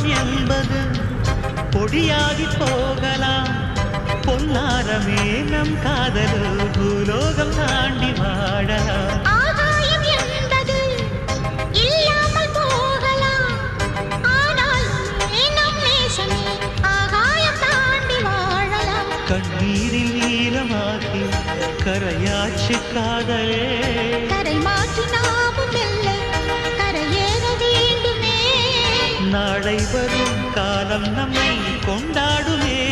ஆகாயம் என்பது பொடியாகி போகலாம். பொன்னாரமே நம் காதலு பூலோகம் தாண்டி வாழலாம். ஆகாயம் என்பது இல்லாமல் போகலாம். ஆனால் நம் நேசமே ஆகாயம் தாண்டி வாழலாம். கண்ணீரில் ஈரமாகி கரையாச்சு காதலே. கரை மாற்றி நாமும் மெல்ல கரையேற வேண்டுமே. நாளை வரும் காலம் நம்மை கொண்டாடுமே.